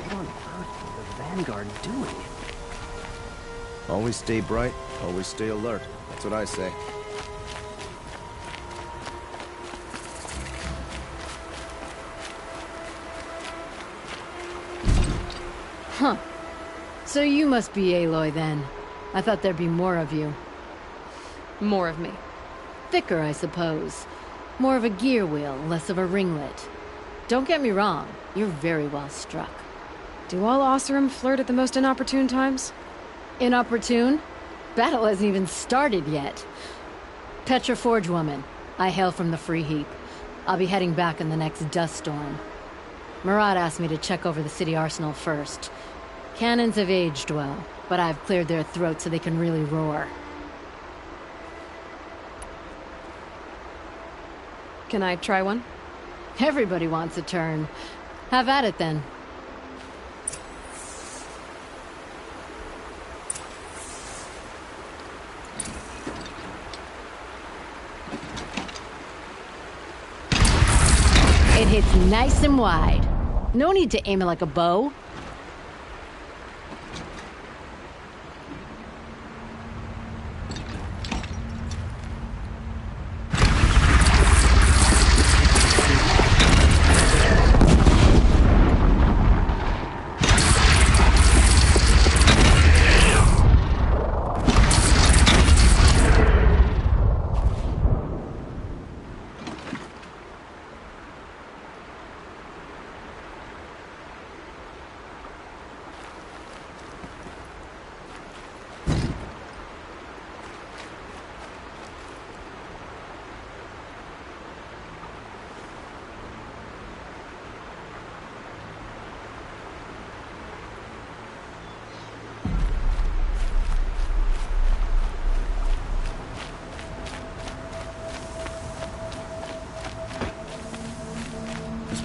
What on earth were the Vanguard doing? Always stay bright, always stay alert. That's what I say. Huh. So you must be Aloy then. I thought there'd be more of you. More of me. Thicker, I suppose. More of a gear wheel, less of a ringlet. Don't get me wrong, you're very well struck. Do all Oseram flirt at the most inopportune times? Inopportune? Battle hasn't even started yet. Petra Forge woman. I hail from the Free Heap. I'll be heading back in the next dust storm. Marat asked me to check over the city arsenal first. Cannons have aged well, but I've cleared their throats so they can really roar. Can I try one? Everybody wants a turn. Have at it then. It hits nice and wide. No need to aim it like a bow.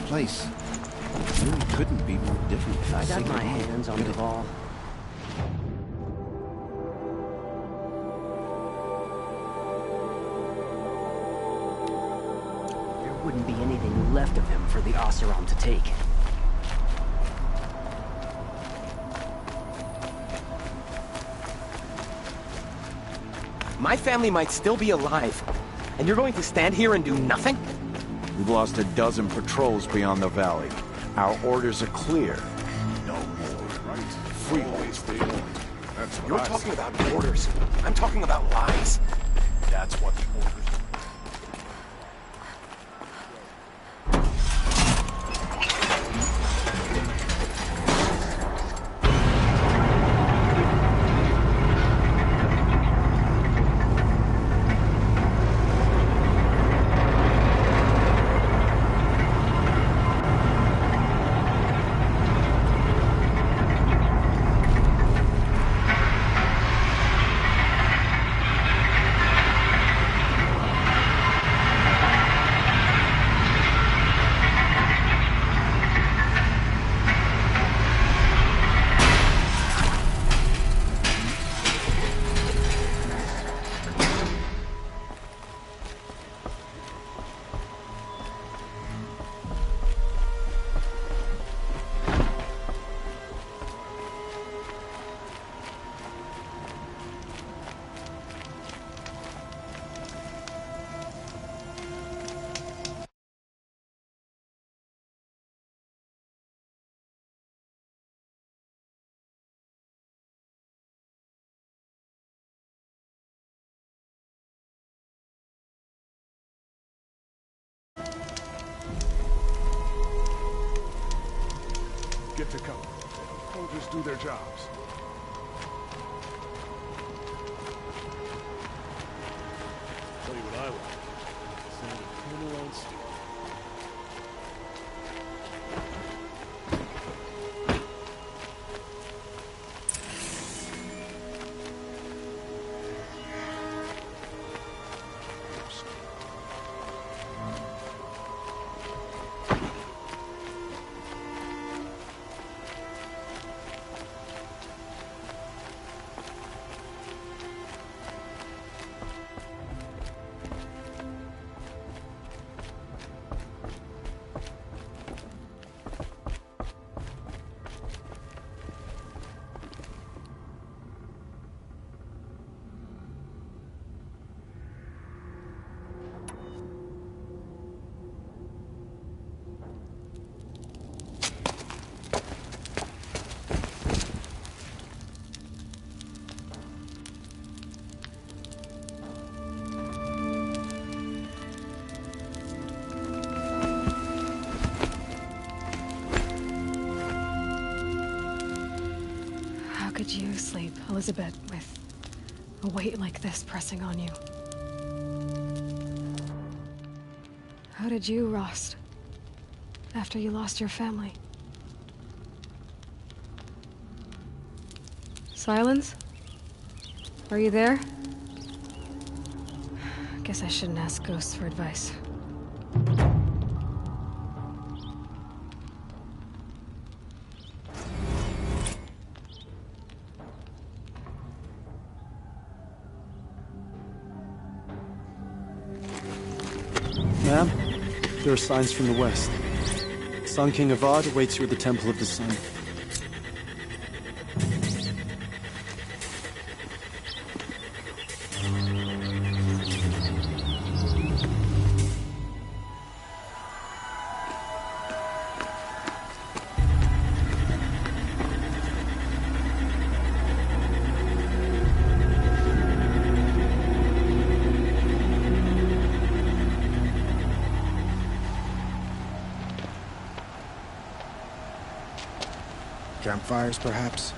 Place really couldn't be more different than I got my hands on the ball. There wouldn't be anything left of him for the Oseram to take. My family might still be alive, and you're going to stand here and do nothing? We've lost a dozen patrols beyond the valley. Our orders are clear. No more. Right. Freehold. Stay on. That's what You're I talking say. about orders. I'm talking about lies. That's what the orders are. Get to cover. Soldiers do their jobs. Tell you what I want. Send a criminal on steel. Could you sleep, Elizabeth, with a weight like this pressing on you? How did you rust? After you lost your family? Silence? Are you there? Guess I shouldn't ask ghosts for advice. Ma'am, there are signs from the west. Sun King of Argh awaits you at the Temple of the Sun. Campfires, perhaps?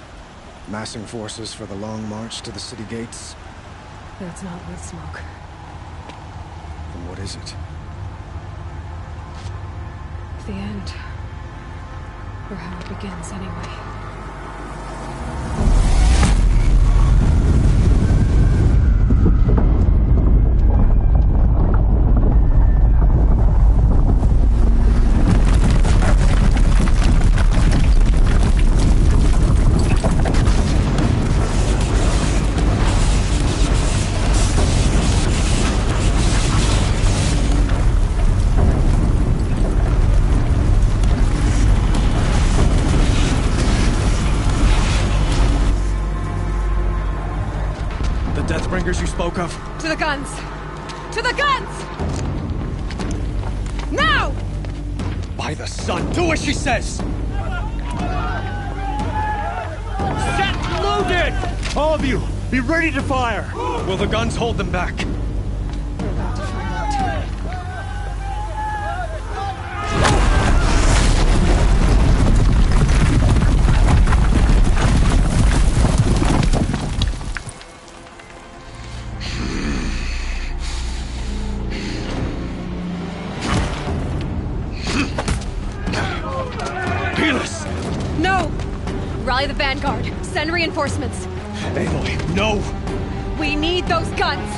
Massing forces for the long march to the city gates? That's not wood smoke. Then what is it? The end. Or how it begins, anyway. Deathbringers you spoke of? To the guns! To the guns! Now! By the sun, do as she says! Set loaded! All of you, be ready to fire! Will the guns hold them back? We're about to find out. No! Rally the vanguard. Send reinforcements. Aloy, no! We need those guns!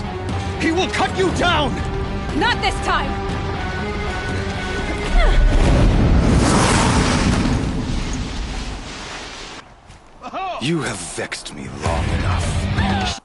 He will cut you down! Not this time! You have vexed me long enough.